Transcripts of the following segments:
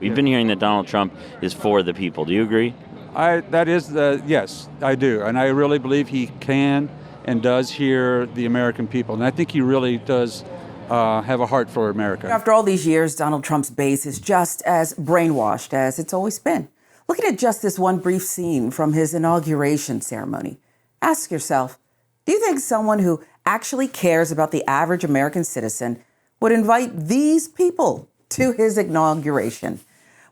You've been hearing that Donald Trump is for the people. Do you agree? Yes, I do. And I really believe he can and does hear the American people. And I think he really does have a heart for America. After all these years, Donald Trump's base is just as brainwashed as it's always been. Looking at just this one brief scene from his inauguration ceremony, ask yourself, do you think someone who actually cares about the average American citizen would invite these people to his inauguration?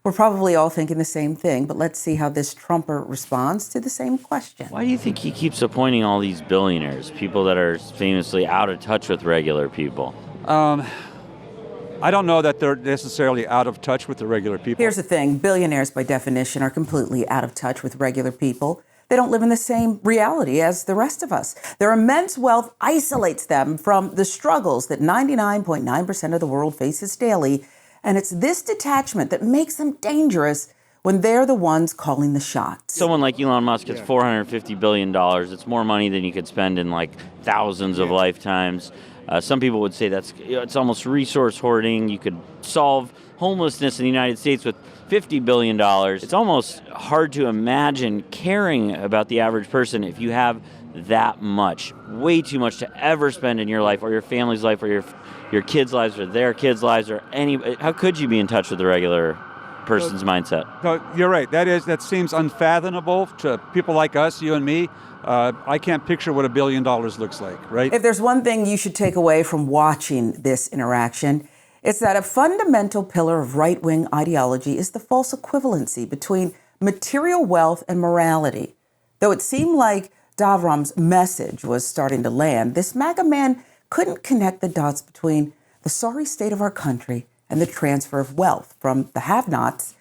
We're probably all thinking the same thing, but let's see how this Trumper responds to the same question. Why do you think he keeps appointing all these billionaires, people that are famously out of touch with regular people? I don't know that they're necessarily out of touch with the regular people. Here's the thing. Billionaires, by definition, are completely out of touch with regular people. They don't live in the same reality as the rest of us. Their immense wealth isolates them from the struggles that 99.9% of the world faces daily. And it's this detachment that makes them dangerous when they're the ones calling the shots. Someone like Elon Musk has $450 billion. It's more money than you could spend in like thousands of lifetimes. Some people would say it's almost resource hoarding. You could solve homelessness in the United States with $50 billion. It's almost hard to imagine caring about the average person if you have that much, way too much to ever spend in your life or your family's life or your kids' lives or their kids' lives or any. How could you be in touch with the regular person's mindset? No, you're right. That seems unfathomable to people like us, you and me. I can't picture what $1 billion looks like, right? If there's one thing you should take away from watching this interaction, it's that a fundamental pillar of right-wing ideology is the false equivalency between material wealth and morality. Though it seemed like Davram's message was starting to land, this MAGA man couldn't connect the dots between the sorry state of our country and the transfer of wealth from the have-nots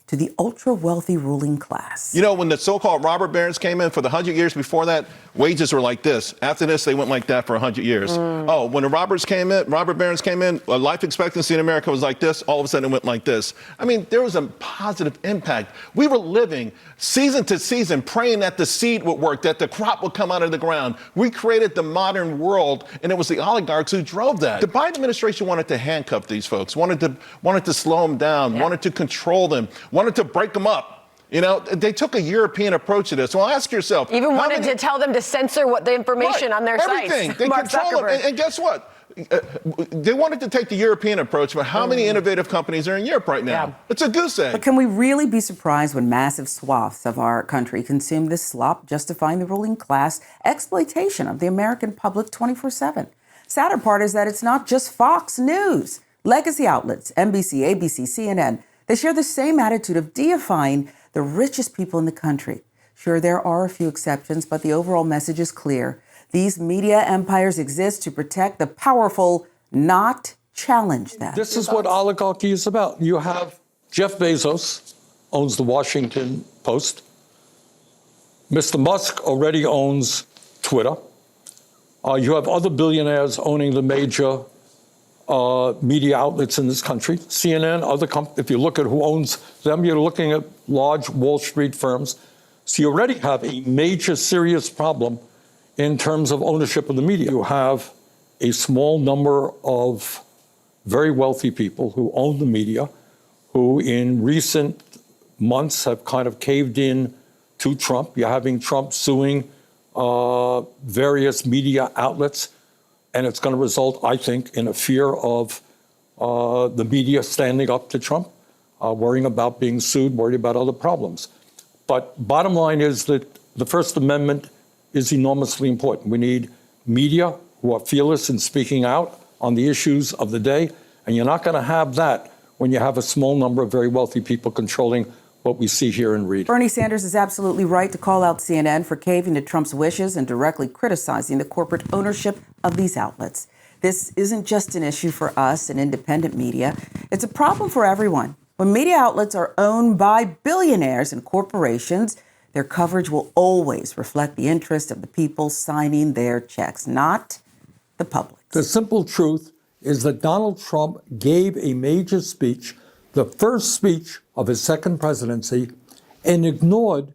to the ultra-wealthy ruling class. You know, when the so-called robber barons came in for the 100 years before that, wages were like this. After this, they went like that for 100 years. Oh, when the robber barons came in, life expectancy in America was like this. All of a sudden, it went like this. I mean, there was a positive impact. We were living season to season, praying that the seed would work, that the crop would come out of the ground. We created the modern world, and it was the oligarchs who drove that. The Biden administration wanted to handcuff these folks, wanted to slow them down, wanted to control them, wanted to break them up. You know, they took a European approach to this. Well, ask yourself. Even wanted to tell them to censor what the information on their everything. sites. They control them. And guess what? They wanted to take the European approach, but how many innovative companies are in Europe right now? Yeah. It's a goose egg. But can we really be surprised when massive swaths of our country consume this slop, justifying the ruling class exploitation of the American public 24/7? Sadder part is that it's not just Fox News. Legacy outlets, NBC, ABC, CNN, they share the same attitude of deifying the richest people in the country. Sure, there are a few exceptions, but the overall message is clear. These media empires exist to protect the powerful, not challenge them. This is what oligarchy is about. You have Jeff Bezos, owns the Washington Post. Mr. Musk already owns Twitter. You have other billionaires owning the major media outlets in this country. CNN, if you look at who owns them, you're looking at large Wall Street firms. So you already have a major, serious problem in terms of ownership of the media. You have a small number of very wealthy people who own the media, who in recent months have kind of caved in to Trump. You're having Trump suing various media outlets, and it's going to result, I think, in a fear of the media standing up to Trump, worrying about being sued, worried about other problems. But bottom line is that the First Amendment is enormously important. We need media who are fearless in speaking out on the issues of the day, and you're not going to have that when you have a small number of very wealthy people controlling what we see here in Reed. Bernie Sanders is absolutely right to call out CNN for caving to Trump's wishes and directly criticizing the corporate ownership of these outlets. This isn't just an issue for us and independent media. It's a problem for everyone. When media outlets are owned by billionaires and corporations, their coverage will always reflect the interest of the people signing their checks, not the public. The simple truth is that Donald Trump gave a major speech, the first speech of his second presidency, and ignored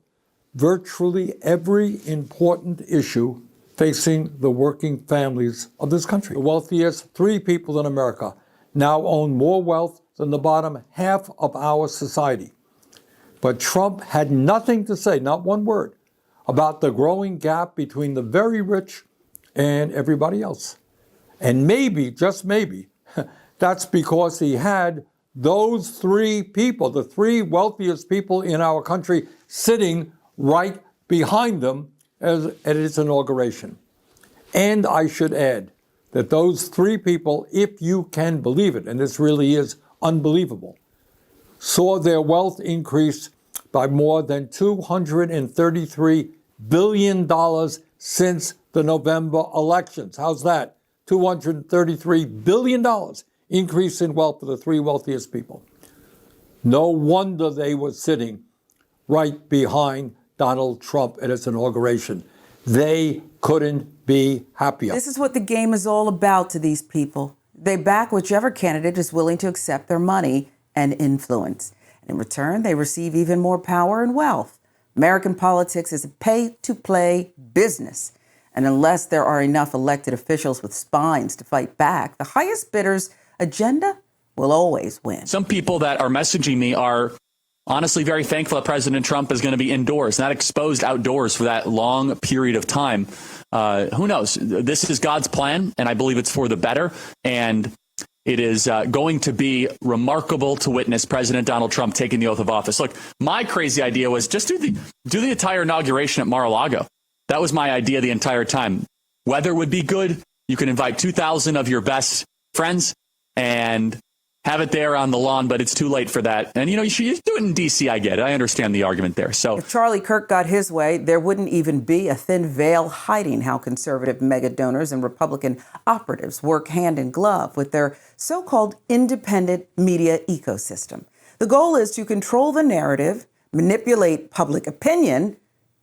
virtually every important issue facing the working families of this country. The wealthiest 3 people in America now own more wealth than the bottom half of our society. But Trump had nothing to say, not one word, about the growing gap between the very rich and everybody else. And maybe, just maybe, that's because he had those three people, the three wealthiest people in our country, sitting right behind them at its inauguration. And I should add that those three people, if you can believe it, and this really is unbelievable, saw their wealth increase by more than $233 billion since the November elections. How's that? $233 billion increase in wealth for the three wealthiest people. No wonder they were sitting right behind Donald Trump at his inauguration. They couldn't be happier. This is what the game is all about to these people. They back whichever candidate is willing to accept their money and influence. And in return, they receive even more power and wealth. American politics is a pay-to-play business. And unless there are enough elected officials with spines to fight back, the highest bidder's agenda will always win. Some people that are messaging me are honestly very thankful that President Trump is going to be indoors, not exposed outdoors for that long period of time. Who knows? This is God's plan, and I believe it's for the better. And it is going to be remarkable to witness President Donald Trump taking the oath of office. Look, my crazy idea was just do the entire inauguration at Mar-a-Lago. That was my idea the entire time. Weather would be good. You can invite 2,000 of your best friends and have it there on the lawn, but it's too late for that. And, you should do it in D.C. I get it. I understand the argument there. So if Charlie Kirk got his way, there wouldn't even be a thin veil hiding how conservative mega donors and Republican operatives work hand in glove with their so-called independent media ecosystem. The goal is to control the narrative, manipulate public opinion,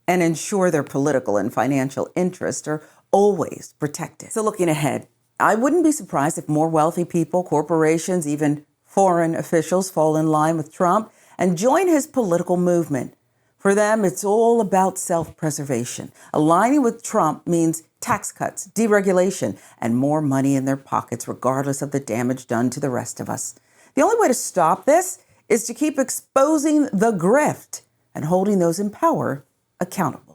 and ensure their political and financial interests are always protected. So looking ahead, I wouldn't be surprised if more wealthy people, corporations, even foreign officials fall in line with Trump and join his political movement. For them, it's all about self-preservation. Aligning with Trump means tax cuts, deregulation, and more money in their pockets, regardless of the damage done to the rest of us. The only way to stop this is to keep exposing the grift and holding those in power accountable.